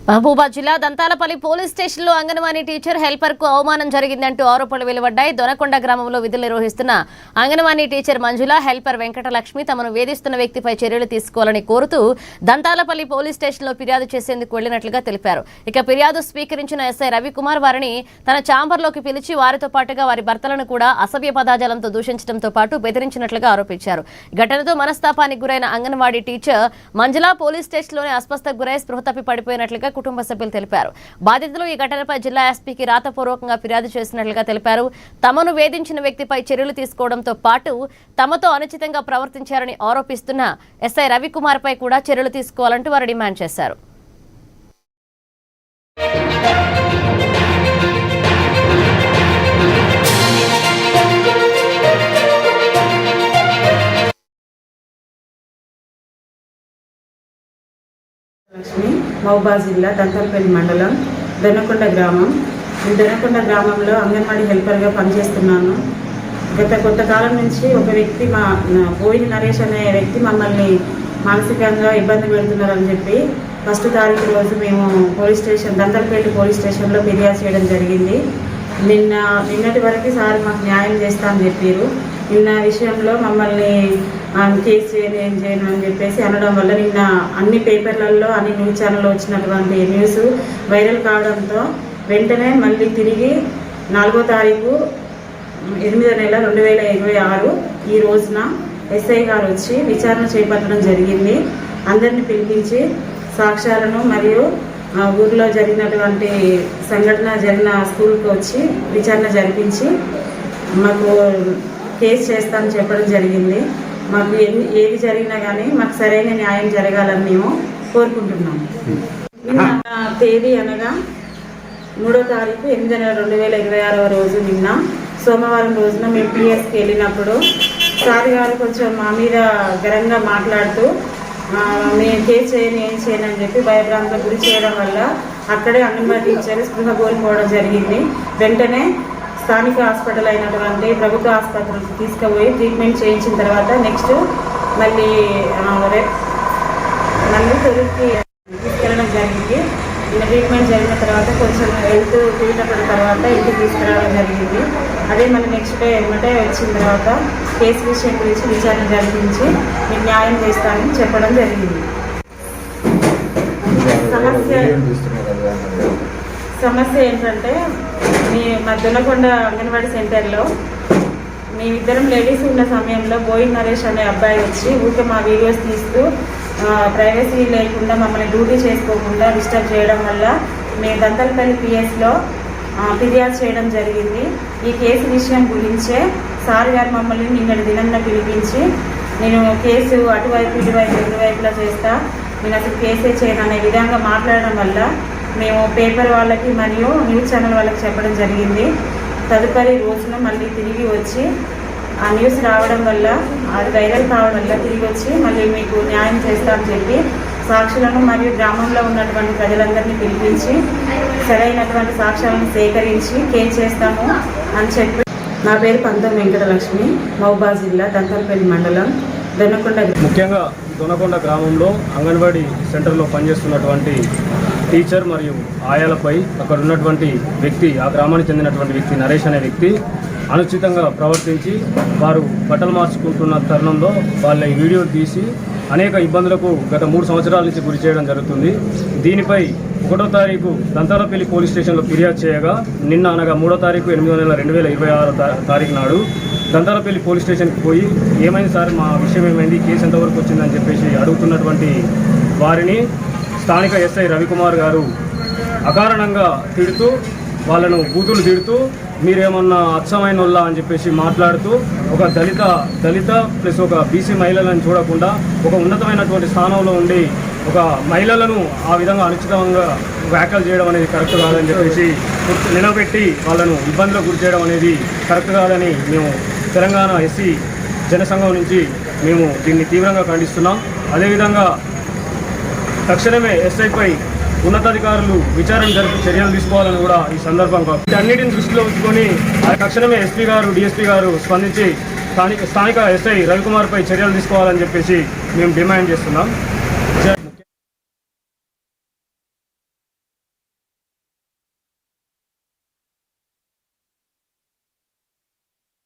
మహబూబాద్ జిల్లా దంతాలపల్లి పోలీస్ స్టేషన్లో anganwadi teacher helper కు అవమానం జరిగిందంటూ ఆరోపణలు వెలువడ్డాయి. దొనకొండ గ్రామంలో విధులు నిర్వహిస్తున్న అంగన్వాడీ టీచర్ మంజుల, హెల్పర్ వెంకటలక్ష్మి తమను వేధిస్తున్న వ్యక్తిపై చర్యలు తీసుకోవాలని కోరుతూ దంతాలపల్లి పోలీస్ స్టేషన్లో ఫిర్యాదు చేసేందుకు వెళ్లినట్లుగా తెలిపారు. ఇక ఫిర్యాదు స్వీకరించిన ఎస్ఐ రవికుమార్ వారిని తన ఛాంబర్లోకి పిలిచి వారితో పాటుగా వారి భర్తలను కూడా అసభ్య పదాజాలంతో దూషించడంతో పాటు బెదిరించినట్లుగా ఆరోపించారు. ఘటనతో మనస్తాపానికి గురైన అంగన్వాడీ టీచర్ మంజుల పోలీస్ స్టేషన్లోనే అస్వస్థకు గురై స్పృహ తప్పి పడిపోయినట్లుగా కుటుంబ సభ్యులు తెలిపారు. బాధితులు ఈ ఘటనపై జిల్లా ఎస్పీకి రాతపూర్వకంగా ఫిర్యాదు చేసినట్లుగా తెలిపారు. తమను వేధించిన వ్యక్తిపై చర్యలు తీసుకోవడంతో పాటు తమతో అనుచితంగా ప్రవర్తించారని ఆరోపిస్తున్న ఎస్ఐ రవికుమార్ పై కూడా చర్యలు తీసుకోవాలంటూ వారు డిమాండ్ చేశారు. లక్ష్మి, మహబూబాద్ జిల్లా దంతాలపల్లి మండలం దొనకొండ గ్రామం. ఈ దొనకొండ గ్రామంలో అంగన్వాడీ హెల్పర్గా పనిచేస్తున్నాను. గత కొంతకాలం నుంచి ఒక వ్యక్తి బోయిన నరేష్ అనే వ్యక్తి మమ్మల్ని మానసికంగా ఇబ్బంది పెడుతున్నారని చెప్పి 1వ తారీఖు రోజు మేము దంతాలపల్లి పోలీస్ స్టేషన్లో ఫిర్యాదు చేయడం జరిగింది. నిన్నటి వరకు సార్ మాకు న్యాయం చేస్తా అని చెప్పారు. నిన్న విషయంలో మమ్మల్ని కేసు చేయను ఏం చేయను అని చెప్పేసి అనడం వల్ల నిన్న అన్ని పేపర్లలో అన్ని న్యూస్ ఛానల్లో వచ్చినటువంటి న్యూస్ వైరల్ కావడంతో వెంటనే మళ్ళీ తిరిగి 4వ తారీఖు 8వ నెల 2026 ఈ రోజున ఎస్ఐ గారు వచ్చి విచారణ చేపట్టడం జరిగింది. అందరినీ పిలిపించి సాక్ష్యాలను మరియు ఊర్లో జరిగినటువంటి సంఘటన జరిగిన స్కూల్కి వచ్చి విచారణ జరిపించి మాకు కేసు చేస్తామని చెప్పడం జరిగింది. మాకు ఏది జరిగినా కానీ మాకు సరైన న్యాయం జరగాలని మేము కోరుకుంటున్నాము. నిన్న తేదీ అనగా 3వ తారీఖు 8వ నెల 2026 రోజు నిన్న సోమవారం రోజున మేము పిఎస్కి వెళ్ళినప్పుడు సార్ గారు కొంచెం మా మీద గరంగా మాట్లాడుతూ మేము కేసు చేయను ఏం చేయను అని చెప్పి భయభ్రాంతులకు గురి చేయడం వల్ల అక్కడే అంగన్వాడీ టీచర్ స్పృహ కోల్పోవడం జరిగింది. వెంటనే స్థానిక హాస్పిటల్ అయినటువంటి ప్రభుత్వ ఆసుపత్రికి తీసుకుపోయి ట్రీట్మెంట్ చేయించిన తర్వాత నెక్స్ట్ మళ్ళీ తొలికి తీసుకెళ్ళడం జరిగింది. ట్రీట్మెంట్ జరిగిన తర్వాత కొంచెం హెల్త్ కుదిరినప్పటి తర్వాత ఇంటికి తీసుకురావడం జరిగింది. అదే మళ్ళీ నెక్స్ట్ డే ఏమంటే వచ్చిన తర్వాత కేసు విషయం గురించి విచారణ జరిపించి మీకు న్యాయం చేస్తానని చెప్పడం జరిగింది. సమస్య ఏంటంటే మా దొనకొండ అంగన్వాడీ సెంటర్లో మేమిద్దరం లేడీస్ ఉన్న సమయంలో బోయిన్ నరేష్ అనే అబ్బాయి వచ్చి ఊరికే మా వీడియోస్ తీస్తూ ప్రైవసీ లేకుండా మమ్మల్ని డ్యూటీ చేసుకోకుండా డిస్టర్బ్ చేయడం వల్ల మేము దంతాలపల్లి పిఎస్లో ఫిర్యాదు చేయడం జరిగింది. ఈ కేసు విషయం గురించే సార్ గారు మమ్మల్ని నిన్నటి దినంలో పిలిపించి నేను కేసు అటువైపు ఇటువైపు రెండు వైపులా చేస్తా, నేను అసలు కేసే చేయను అనే విధంగా మాట్లాడడం వల్ల మేము పేపర్ వాళ్ళకి మరియు న్యూస్ ఛానల్ వాళ్ళకి చెప్పడం జరిగింది. తదుపరి రోజున మళ్ళీ తిరిగి వచ్చి ఆ న్యూస్ రావడం వల్ల అది వైరల్ కావడం వల్ల తిరిగి వచ్చి మళ్ళీ మీకు న్యాయం చేస్తామని చెప్పి సాక్షులను మరియు గ్రామంలో ఉన్నటువంటి ప్రజలందరినీ పిలిపించి సరైనటువంటి సాక్ష్యాలను సేకరించి కేసు చేస్తాము అని చెప్పి. నా పేరు పంతం వెంకటలక్ష్మి, మహబూబాద్ జిల్లా దంతాలపల్లి మండలం దొనకొండ. ముఖ్యంగా దొనకొండ గ్రామంలో అంగన్వాడీ సెంటర్లో పనిచేస్తున్నటువంటి టీచర్ మరియు ఆయాలపై అక్కడ ఉన్నటువంటి వ్యక్తి, ఆ గ్రామానికి చెందినటువంటి వ్యక్తి నరేష్ అనే వ్యక్తి అనుచితంగా ప్రవర్తించి వారు బట్టలు మార్చుకుంటున్న తరుణంలో వాళ్ళ వీడియో తీసి అనేక ఇబ్బందులకు గత 3 సంవత్సరాల నుంచి గురి చేయడం జరుగుతుంది. దీనిపై 1వ తారీఖు దంతాలపల్లి పోలీస్ స్టేషన్లో ఫిర్యాదు చేయగా నిన్న అనగా 3వ తారీఖు 8వ నెల 2026 తారీఖు నాడు దంతాలపల్లి పోలీస్ స్టేషన్కి పోయి ఏమైంది సార్, మా విషయం ఏమైంది, కేసు ఎంతవరకు వచ్చిందని చెప్పేసి అడుగుతున్నటువంటి వారిని స్థానిక ఎస్ఐ రవికుమార్ గారు అకారణంగా తిడుతూ వాళ్ళను బూతులు తిడుతూ మీరేమన్నా అచ్చమైన వాళ్ళ అని చెప్పేసి మాట్లాడుతూ ఒక దళిత ప్లస్ ఒక బీసీ మహిళలను చూడకుండా ఒక ఉన్నతమైనటువంటి స్థానంలో ఉండి ఒక మహిళలను ఆ విధంగా అనుచితంగా వ్యాఖ్యలు చేయడం అనేది కరెక్ట్ కాదని చెప్పేసి నిలబెట్టి వాళ్ళను ఇబ్బందులకు గురి చేయడం అనేది కరెక్ట్ కాదని మేము తెలంగాణ ఎస్సీ జనసంఘం నుంచి మేము దీన్ని తీవ్రంగా ఖండిస్తున్నాం. అదేవిధంగా తక్షణమే ఎస్ఐపై ఉన్నతాధికారులు విచారణ జరిపి చర్యలు తీసుకోవాలని కూడా ఈ సందర్భంగా అన్నిటిని దృష్టిలో ఉంచుకొని తక్షణమే ఎస్పీ గారు డిఎస్పీ గారు స్పందించి స్థానిక ఎస్ఐ రవికుమార్పై చర్యలు తీసుకోవాలని చెప్పేసి మేము డిమాండ్ చేస్తున్నాం.